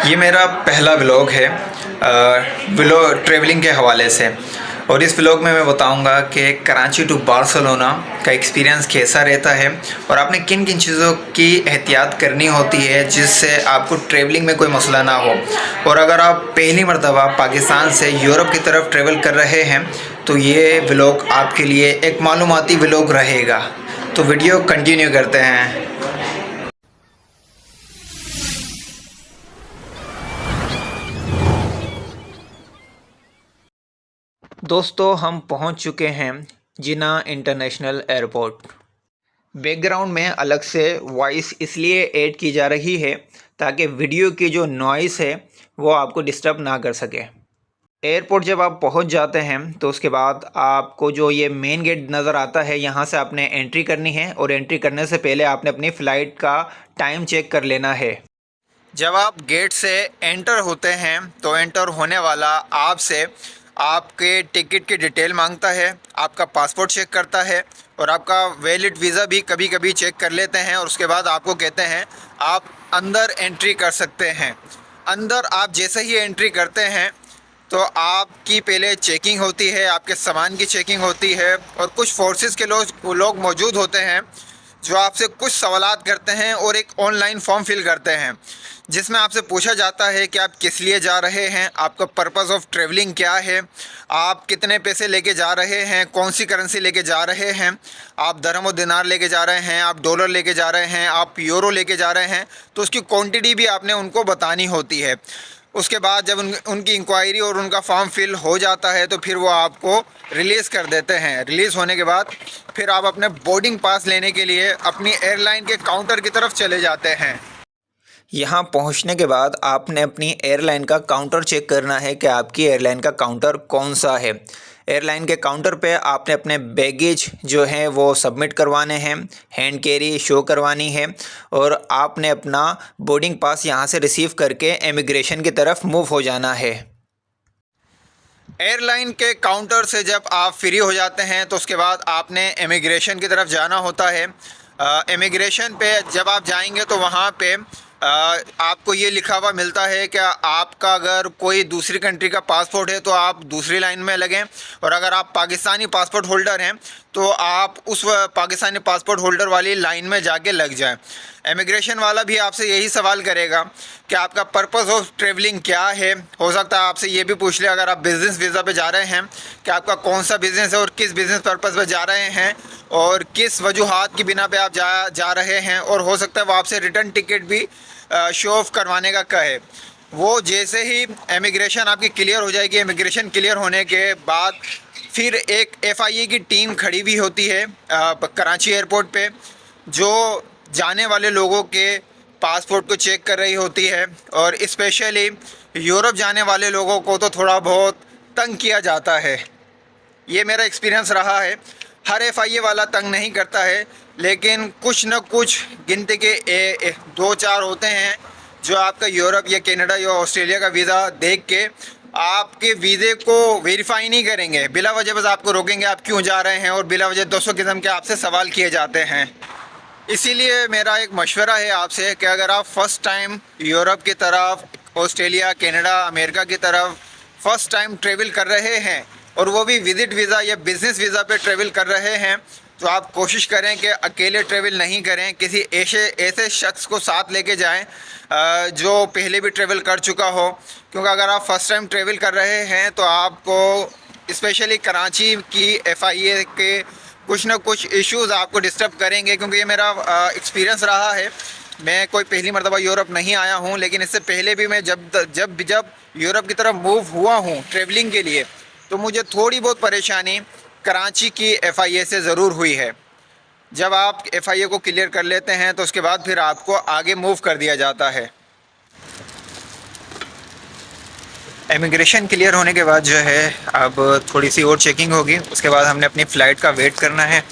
ये मेरा पहला व्लॉग है व्लॉग ट्रैवलिंग के हवाले से। और इस व्लॉग में मैं बताऊंगा कि कराची टू बार्सिलोना का एक्सपीरियंस कैसा रहता है और आपने किन किन चीज़ों की एहतियात करनी होती है जिससे आपको ट्रैवलिंग में कोई मसला ना हो। और अगर आप पहली मरतबा पाकिस्तान से यूरोप की तरफ ट्रैवल कर रहे हैं तो ये व्लॉग आपके लिए एक मालूमाती व्लॉग रहेगा। तो वीडियो कंटिन्यू करते हैं। दोस्तों, हम पहुंच चुके हैं जिना इंटरनेशनल एयरपोर्ट। बैकग्राउंड में अलग से वॉइस इसलिए ऐड की जा रही है ताकि वीडियो की जो नॉइस है वो आपको डिस्टर्ब ना कर सके। एयरपोर्ट जब आप पहुंच जाते हैं तो उसके बाद आपको जो ये मेन गेट नज़र आता है, यहाँ से आपने एंट्री करनी है और एंट्री करने से पहले आपने अपनी फ़्लाइट का टाइम चेक कर लेना है। जब आप गेट से एंटर होते हैं तो एंटर होने वाला आपसे आपके टिकट की डिटेल मांगता है, आपका पासपोर्ट चेक करता है और आपका वैलिड वीज़ा भी कभी कभी चेक कर लेते हैं। और उसके बाद आपको कहते हैं आप अंदर एंट्री कर सकते हैं। अंदर आप जैसे ही एंट्री करते हैं तो आपकी पहले चेकिंग होती है, आपके सामान की चेकिंग होती है और कुछ फोर्सेस के लोग मौजूद होते हैं जो आपसे कुछ सवालात करते हैं और एक ऑनलाइन फॉर्म फिल करते हैं जिसमें आपसे पूछा जाता है कि आप किस लिए जा रहे हैं, आपका पर्पस ऑफ ट्रैवलिंग क्या है, आप कितने पैसे लेके जा रहे हैं, कौन सी करेंसी लेके जा रहे हैं, आप दरहम और दिनार लेके जा रहे हैं, आप डॉलर लेके जा रहे हैं, आप यूरो लेके जा रहे हैं। तो उसकी क्वांटिटी भी आपने उनको बतानी होती है। उसके बाद जब उनकी इंक्वायरी और उनका फॉर्म फिल हो जाता है तो फिर वो आपको रिलीज़ कर देते हैं। रिलीज़ होने के बाद फिर आप अपने बोर्डिंग पास लेने के लिए अपनी एयरलाइन के काउंटर की तरफ चले जाते हैं। यहाँ पहुँचने के बाद आपने अपनी एयरलाइन का काउंटर चेक करना है कि आपकी एयरलाइन का काउंटर कौन सा है। एयरलाइन के काउंटर पे आपने अपने बैगेज जो हैं वो सबमिट करवाने हैं, हैंड कैरी शो करवानी है और आपने अपना बोर्डिंग पास यहाँ से रिसीव करके इमिग्रेशन की तरफ मूव हो जाना है। एयरलाइन के काउंटर से जब आप फ्री हो जाते हैं तो उसके बाद आपने इमिग्रेशन की तरफ जाना होता है। इमिग्रेशन पे जब आप जाएंगे तो वहाँ पे आपको ये लिखा हुआ मिलता है कि आपका अगर कोई दूसरी कंट्री का पासपोर्ट है तो आप दूसरी लाइन में लगें और अगर आप पाकिस्तानी पासपोर्ट होल्डर हैं तो आप उस पाकिस्तानी पासपोर्ट होल्डर वाली लाइन में जाके लग जाएं। इमिग्रेशन वाला भी आपसे यही सवाल करेगा कि आपका पर्पस ऑफ ट्रैवलिंग क्या है। हो सकता है आपसे ये भी पूछ ले अगर आप बिज़नेस वीज़ा पे जा रहे हैं कि आपका कौन सा बिज़नेस है और किस बिज़नेस पर्पस पे जा रहे हैं और किस वजूहात की बिना पे आप जा रहे हैं। और हो सकता है वो आपसे रिटर्न टिकट भी शो ऑफ करवाने का कहे। वो जैसे ही इमिग्रेशन आपकी क्लियर हो जाएगी, इमिग्रेशन क्लियर होने के बाद फिर एक FIA की टीम खड़ी भी होती है कराची एयरपोर्ट पे जो जाने वाले लोगों के पासपोर्ट को चेक कर रही होती है। और स्पेशली यूरोप जाने वाले लोगों को तो थोड़ा बहुत तंग किया जाता है। ये मेरा एक्सपीरियंस रहा है। हर FIA वाला तंग नहीं करता है लेकिन कुछ न कुछ गिनती के 2-4 होते हैं जो आपका यूरोप या कनाडा या ऑस्ट्रेलिया का वीज़ा देख के आपके वीज़े को वेरीफाई नहीं करेंगे, बिला वजह बस आपको रोकेंगे आप क्यों जा रहे हैं और बिला वजह 200 किस्म के आपसे सवाल किए जाते हैं। इसीलिए मेरा एक मशवरा है आपसे कि अगर आप फ़र्स्ट टाइम यूरोप की तरफ, ऑस्ट्रेलिया, कनाडा, अमेरिका की तरफ फ़र्स्ट टाइम ट्रैवल कर रहे हैं और वो भी विज़िट वीज़ा या बिज़नेस वीज़ा पे ट्रैवल कर रहे हैं तो आप कोशिश करें कि अकेले ट्रैवल नहीं करें, किसी ऐसे शख्स को साथ लेके जाएं जो पहले भी ट्रैवल कर चुका हो। क्योंकि अगर आप फ़र्स्ट टाइम ट्रैवल कर रहे हैं तो आपको स्पेशली कराची की FIA के कुछ ना कुछ इश्यूज़ आपको डिस्टर्ब करेंगे। क्योंकि ये मेरा एक्सपीरियंस रहा है। मैं कोई पहली मरतबा यूरोप नहीं आया हूँ लेकिन इससे पहले भी मैं जब यूरोप की तरफ मूव हुआ हूँ ट्रैवलिंग के लिए तो मुझे थोड़ी बहुत परेशानी कराची की FIA से ज़रूर हुई है। जब आप FIA को क्लियर कर लेते हैं तो उसके बाद फिर आपको आगे मूव कर दिया जाता है। इमिग्रेशन क्लियर होने के बाद जो है अब थोड़ी सी और चेकिंग होगी, उसके बाद हमने अपनी फ़्लाइट का वेट करना है।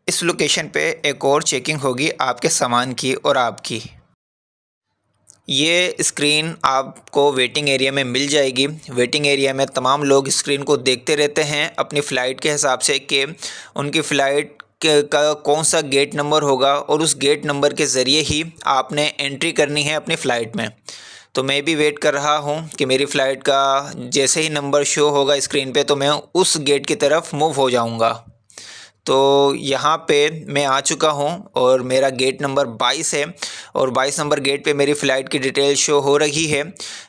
इस लोकेशन पे एक और चेकिंग होगी आपके सामान की और आपकी। ये स्क्रीन आपको वेटिंग एरिया में मिल जाएगी। वेटिंग एरिया में तमाम लोग स्क्रीन को देखते रहते हैं अपनी फ़्लाइट के हिसाब से कि उनकी फ़्लाइट का कौन सा गेट नंबर होगा और उस गेट नंबर के ज़रिए ही आपने एंट्री करनी है अपनी फ़्लाइट में। तो मैं भी वेट कर रहा हूँ कि मेरी फ़्लाइट का जैसे ही नंबर शो होगा स्क्रीन पे तो मैं उस गेट की तरफ मूव हो जाऊँगा। तो यहाँ पे मैं आ चुका हूँ और मेरा गेट नंबर 22 है और 22 नंबर गेट पे मेरी फ़्लाइट की डिटेल शो हो रही है।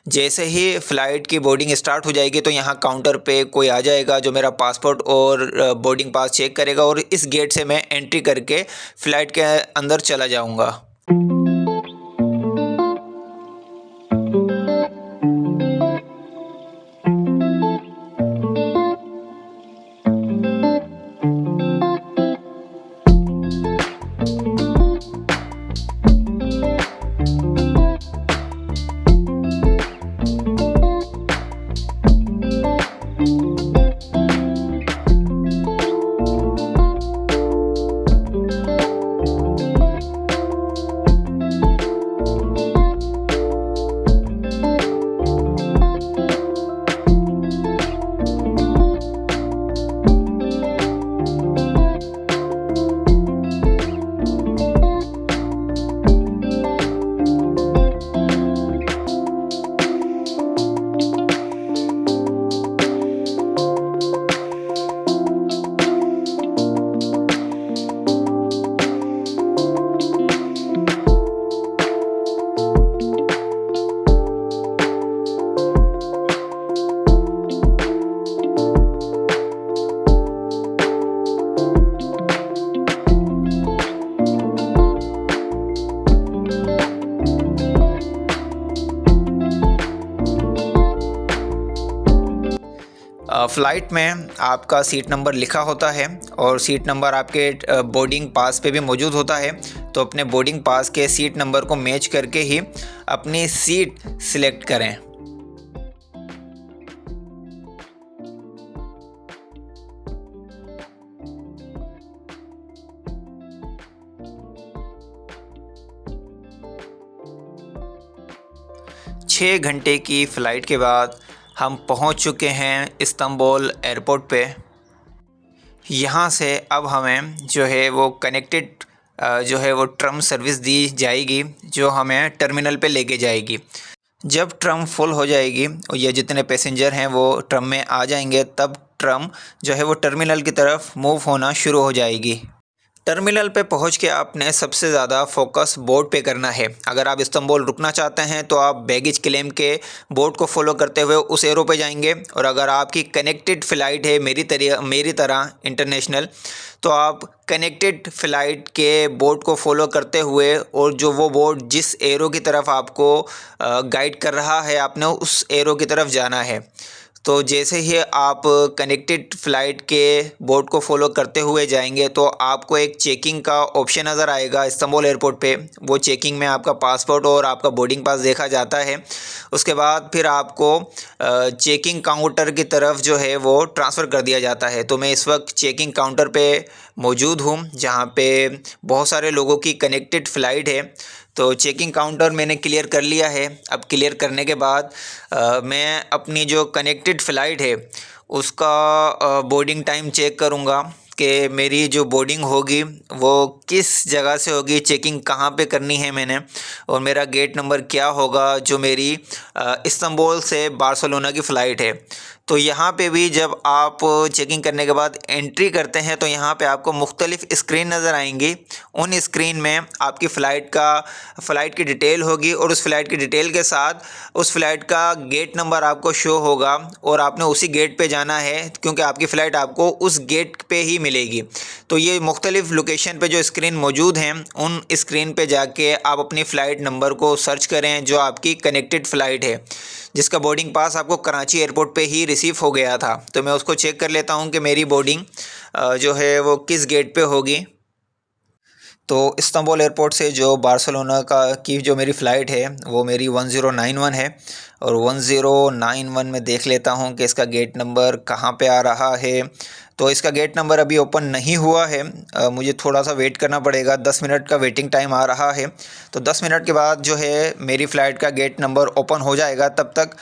जैसे ही फ़्लाइट की बोर्डिंग स्टार्ट हो जाएगी तो यहाँ काउंटर पे कोई आ जाएगा जो मेरा पासपोर्ट और बोर्डिंग पास चेक करेगा और इस गेट से मैं एंट्री करके फ़्लाइट के अंदर चला जाऊँगा। फ़्लाइट में आपका सीट नंबर लिखा होता है और सीट नंबर आपके बोर्डिंग पास पे भी मौजूद होता है। तो अपने बोर्डिंग पास के सीट नंबर को मैच करके ही अपनी सीट सिलेक्ट करें। छः घंटे की फ़्लाइट के बाद हम पहुंच चुके हैं इस्तांबुल एयरपोर्ट पे। यहाँ से अब हमें जो है वो कनेक्टेड जो है वो ट्रम सर्विस दी जाएगी जो हमें टर्मिनल पे लेके जाएगी। जब ट्रम फुल हो जाएगी और ये जितने पैसेंजर हैं वो ट्रम में आ जाएंगे तब ट्रम जो है वो टर्मिनल की तरफ मूव होना शुरू हो जाएगी। टर्मिनल पे पहुंच के आपने सबसे ज़्यादा फोकस बोर्ड पे करना है। अगर आप इस्तांबुल रुकना चाहते हैं तो आप बैगेज क्लेम के बोर्ड को फॉलो करते हुए उस एरो पे जाएंगे और अगर आपकी कनेक्टेड फ़्लाइट है मेरी तरह इंटरनेशनल तो आप कनेक्टेड फ़्लाइट के बोर्ड को फॉलो करते हुए और जो वो बोर्ड जिस एरो की तरफ आपको गाइड कर रहा है आपने उस एरो की तरफ जाना है। तो जैसे ही आप कनेक्टेड फ़्लाइट के बोर्ड को फॉलो करते हुए जाएंगे तो आपको एक चेकिंग का ऑप्शन नज़र आएगा इस्तांबुल एयरपोर्ट पे। वो चेकिंग में आपका पासपोर्ट और आपका बोर्डिंग पास देखा जाता है। उसके बाद फिर आपको चेकिंग काउंटर की तरफ जो है वो ट्रांसफ़र कर दिया जाता है। तो मैं इस वक्त चेकिंग काउंटर पे मौजूद हूँ जहाँ पे बहुत सारे लोगों की कनेक्टेड फ़्लाइट है। तो चेकिंग काउंटर मैंने क्लियर कर लिया है। अब क्लियर करने के बाद मैं अपनी जो कनेक्टेड फ़्लाइट है उसका बोर्डिंग टाइम चेक करूँगा कि मेरी जो बोर्डिंग होगी वो किस जगह से होगी, चेकिंग कहाँ पे करनी है मैंने और मेरा गेट नंबर क्या होगा जो मेरी इस्तांबुल से बार्सिलोना की फ़्लाइट है। तो यहाँ पे भी जब आप चेकिंग करने के बाद एंट्री करते हैं तो यहाँ पे आपको मुख्तलिफ़ स्क्रीन नज़र आएंगी। उन स्क्रीन में आपकी फ़्लाइट की डिटेल होगी और उस फ़्लाइट की डिटेल के साथ उस फ़्लाइट का गेट नंबर आपको शो होगा और आपने उसी गेट पे जाना है क्योंकि आपकी फ़्लाइट आपको उस गेट पे ही मिलेगी। तो ये मुख्तलिफ़ लोकेशन पे जो स्क्रीन मौजूद हैं उन स्क्रीन पे जाके आप अपनी फ़्लाइट नंबर को सर्च करें जो आपकी कनेक्टेड फ़्लाइट है जिसका बोर्डिंग पास आपको कराची एयरपोर्ट पे ही रिसीव हो गया था। तो मैं उसको चेक कर लेता हूँ कि मेरी बोर्डिंग जो है वो किस गेट पे होगी। तो इस्तांबुल एयरपोर्ट से जो बार्सिलोना की जो मेरी फ़्लाइट है वो मेरी 1091 है और 1091 में देख लेता हूँ कि इसका गेट नंबर कहाँ पे आ रहा है। तो इसका गेट नंबर अभी ओपन नहीं हुआ है, मुझे थोड़ा सा वेट करना पड़ेगा। 10 मिनट का वेटिंग टाइम आ रहा है, तो 10 मिनट के बाद जो है मेरी फ़्लाइट का गेट नंबर ओपन हो जाएगा। तब तक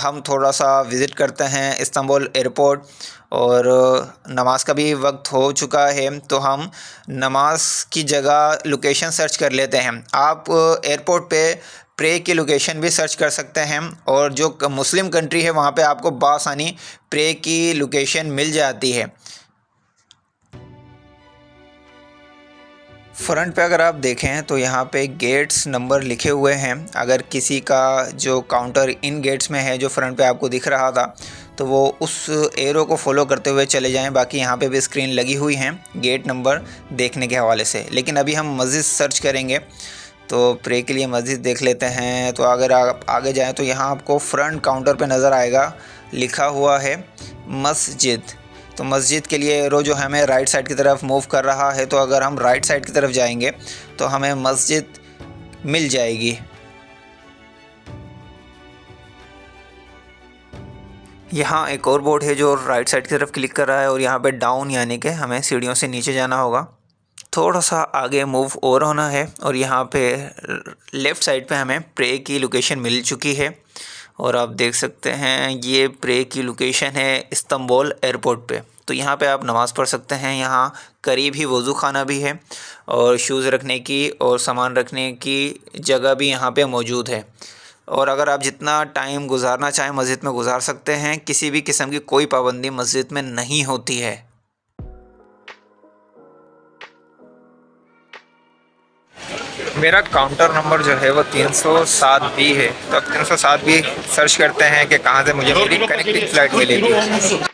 हम थोड़ा सा विज़िट करते हैं इस्तांबुल एयरपोर्ट। और नमाज का भी वक्त हो चुका है, तो हम नमाज की जगह लोकेशन सर्च कर लेते हैं। आप एयरपोर्ट पे प्रे की लोकेशन भी सर्च कर सकते हैं, और जो मुस्लिम कंट्री है वहाँ पे आपको बआसानी प्रे की लोकेशन मिल जाती है। फ्रंट पे अगर आप देखें तो यहाँ पे गेट्स नंबर लिखे हुए हैं। अगर किसी का जो काउंटर इन गेट्स में है, जो फ्रंट पे आपको दिख रहा था, तो वो उस एरो को फॉलो करते हुए चले जाएं। बाकी यहाँ पे भी स्क्रीन लगी हुई हैं गेट नंबर देखने के हवाले से। लेकिन अभी हम मस्जिद सर्च करेंगे, तो प्रे के लिए मस्जिद देख लेते हैं। तो अगर आप आगे जाएँ तो यहाँ आपको फ्रंट काउंटर पे नज़र आएगा, लिखा हुआ है मस्जिद। तो मस्जिद के लिए एरो जो हमें राइट साइड की तरफ मूव कर रहा है, तो अगर हम राइट साइड की तरफ जाएंगे तो हमें मस्जिद मिल जाएगी। यहाँ एक और बोर्ड है जो राइट साइड की तरफ क्लिक कर रहा है, और यहाँ पे डाउन यानी कि हमें सीढ़ियों से नीचे जाना होगा। थोड़ा सा आगे मूव और होना है, और यहाँ पे लेफ़्ट साइड पे हमें प्रे की लोकेशन मिल चुकी है। और आप देख सकते हैं ये प्रे की लोकेशन है इस्तांबुल एयरपोर्ट पे। तो यहाँ पे आप नमाज़ पढ़ सकते हैं। यहाँ करीब ही वज़ू खाना भी है, और शूज़ रखने की और सामान रखने की जगह भी यहाँ पे मौजूद है। और अगर आप जितना टाइम गुजारना चाहें मस्जिद में गुजार सकते हैं। किसी भी किस्म की कोई पाबंदी मस्जिद में नहीं होती है। मेरा काउंटर नंबर जो है वो 307 बी है। तो अब 307 बी सर्च करते हैं कि कहाँ से मुझे मेरी कनेक्टिंग फ़्लाइट मिलेगी।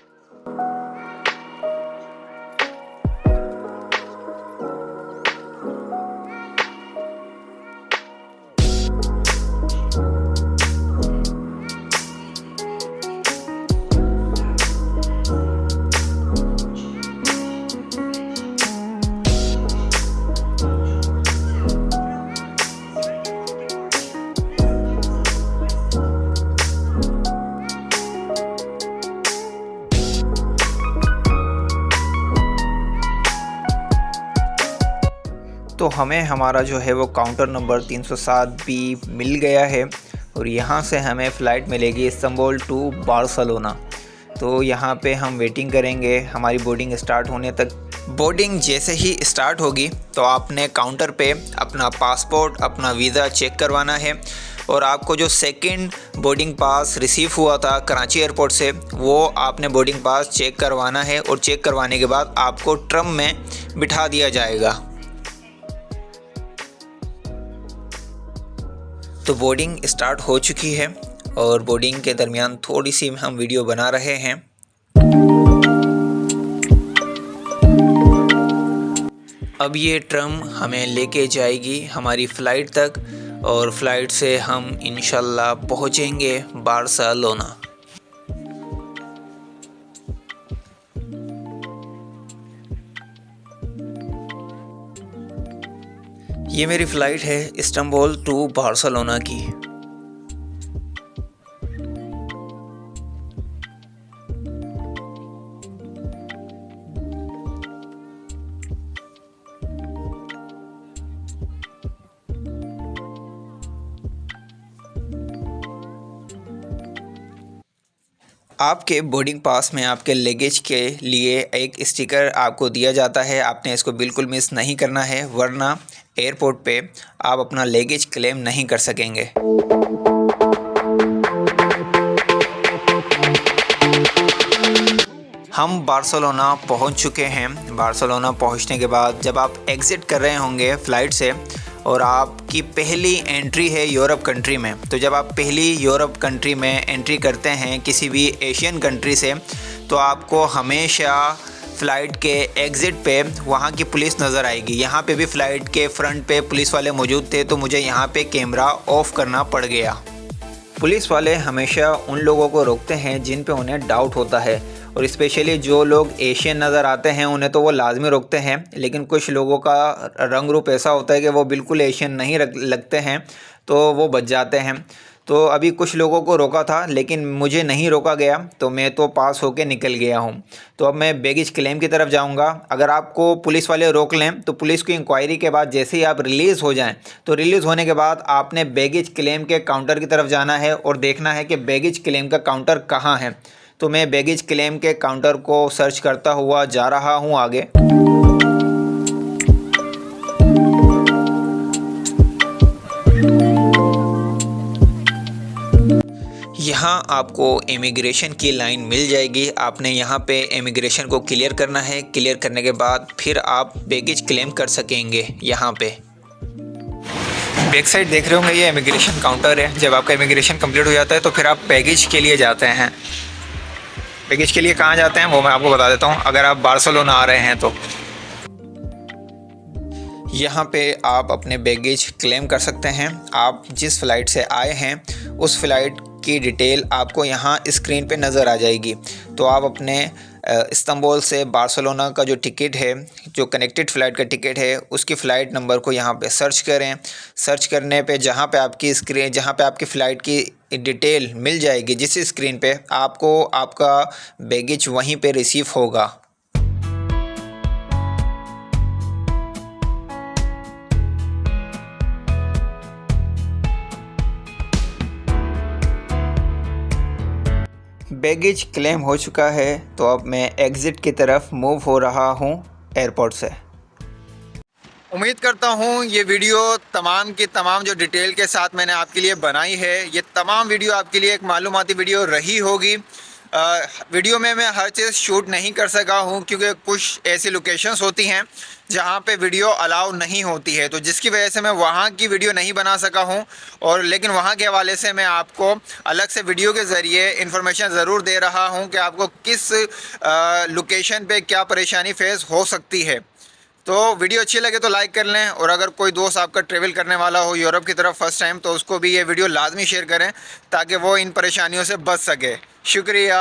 तो हमें हमारा जो है वो काउंटर नंबर 307 बी मिल गया है, और यहाँ से हमें फ़्लाइट मिलेगी इस्तांबुल टू बार्सिलोना। तो यहाँ पे हम वेटिंग करेंगे हमारी बोर्डिंग स्टार्ट होने तक। बोर्डिंग जैसे ही स्टार्ट होगी तो आपने काउंटर पे अपना पासपोर्ट, अपना वीज़ा चेक करवाना है, और आपको जो सेकंड बोर्डिंग पास रिसीव हुआ था कराची एयरपोर्ट से, वो आपने बोर्डिंग पास चेक करवाना है। और चेक करवाने के बाद आपको ट्रम में बिठा दिया जाएगा। तो बोर्डिंग स्टार्ट हो चुकी है, और बोर्डिंग के दरमियान थोड़ी सी हम वीडियो बना रहे हैं। अब ये ट्रम हमें लेके जाएगी हमारी फ़्लाइट तक, और फ़्लाइट से हम इंशाल्लाह पहुँचेंगे बार्सिलोना। ये मेरी फ़्लाइट है इस्तांबुल टू बार्सिलोना की। आपके बोर्डिंग पास में आपके लगेज के लिए एक स्टिकर आपको दिया जाता है। आपने इसको बिल्कुल मिस नहीं करना है, वरना एयरपोर्ट पे आप अपना लगेज क्लेम नहीं कर सकेंगे। हम बार्सिलोना पहुंच चुके हैं। बार्सिलोना पहुंचने के बाद जब आप एग्ज़िट कर रहे होंगे फ़्लाइट से, और आपकी पहली एंट्री है यूरोप कंट्री में, तो जब आप पहली यूरोप कंट्री में एंट्री करते हैं किसी भी एशियन कंट्री से, तो आपको हमेशा फ़्लाइट के एग्ज़िट पे वहाँ की पुलिस नज़र आएगी। यहाँ पे भी फ़्लाइट के फ्रंट पे पुलिस वाले मौजूद थे, तो मुझे यहाँ पे कैमरा ऑफ़ करना पड़ गया। पुलिस वाले हमेशा उन लोगों को रोकते हैं जिन पे उन्हें डाउट होता है, और स्पेशली जो लोग एशियन नज़र आते हैं उन्हें तो वो लाजमी रोकते हैं। लेकिन कुछ लोगों का रंग रूप ऐसा होता है कि वो बिल्कुल एशियन नहीं लगते हैं, तो वो बच जाते हैं। तो अभी कुछ लोगों को रोका था लेकिन मुझे नहीं रोका गया, तो मैं तो पास होके निकल गया हूँ। तो अब मैं बैगेज क्लेम की तरफ जाऊँगा। अगर आपको पुलिस वाले रोक लें तो पुलिस की इंक्वायरी के बाद जैसे ही आप रिलीज़ हो जाएँ, तो रिलीज़ होने के बाद आपने बैगेज क्लेम के काउंटर की तरफ जाना है और देखना है कि बैगेज क्लेम का काउंटर कहाँ है। तो मैं बैगेज क्लेम के काउंटर को सर्च करता हुआ जा रहा हूँ आगे। यहाँ आपको इमिग्रेशन की लाइन मिल जाएगी। आपने यहाँ पे इमिग्रेशन को क्लियर करना है। क्लियर करने के बाद फिर आप बैगेज क्लेम कर सकेंगे। यहाँ पे बैक साइड देख रहे होंगे, ये इमिग्रेशन काउंटर है। जब आपका इमिग्रेशन कंप्लीट हो जाता है तो फिर आप बैगेज के लिए जाते हैं। बैगेज के लिए कहाँ जाते हैं वो मैं आपको बता देता हूँ। अगर आप बार्सिलोना आ रहे हैं तो यहाँ पे आप अपने बैगेज क्लेम कर सकते हैं। आप जिस फ़्लाइट से आए हैं उस फ़्लाइट की डिटेल आपको यहाँ स्क्रीन पे नज़र आ जाएगी। तो आप अपने इस्तांबुल से बार्सिलोना का जो टिकट है, जो कनेक्टेड फ़्लाइट का टिकट है, उसकी फ़्लाइट नंबर को यहाँ पे सर्च करें। सर्च करने पे जहाँ पे आपकी फ़्लाइट की डिटेल मिल जाएगी, जिस स्क्रीन पे आपको आपका बैगेज वहीं पे रिसीव होगा। बैगेज क्लेम हो चुका है, तो अब मैं एग्ज़िट की तरफ मूव हो रहा हूँ एयरपोर्ट से। उम्मीद करता हूँ ये वीडियो तमाम की तमाम जो डिटेल के साथ मैंने आपके लिए बनाई है, ये तमाम वीडियो आपके लिए एक मालूमाती वीडियो रही होगी। वीडियो में मैं हर चीज़ शूट नहीं कर सका हूँ क्योंकि कुछ ऐसी लोकेशंस होती हैं जहाँ पे वीडियो अलाउ नहीं होती है, तो जिसकी वजह से मैं वहाँ की वीडियो नहीं बना सका हूँ। और लेकिन वहाँ के हवाले से मैं आपको अलग से वीडियो के ज़रिए इन्फॉर्मेशन ज़रूर दे रहा हूँ कि आपको किस लोकेशन पे क्या परेशानी फेस हो सकती है। तो वीडियो अच्छी लगे तो लाइक कर लें, और अगर कोई दोस्त आपका ट्रैवल करने वाला हो यूरोप की तरफ फ़र्स्ट टाइम, तो उसको भी ये वीडियो लाजमी शेयर करें ताकि वो इन परेशानियों से बच सके। शुक्रिया।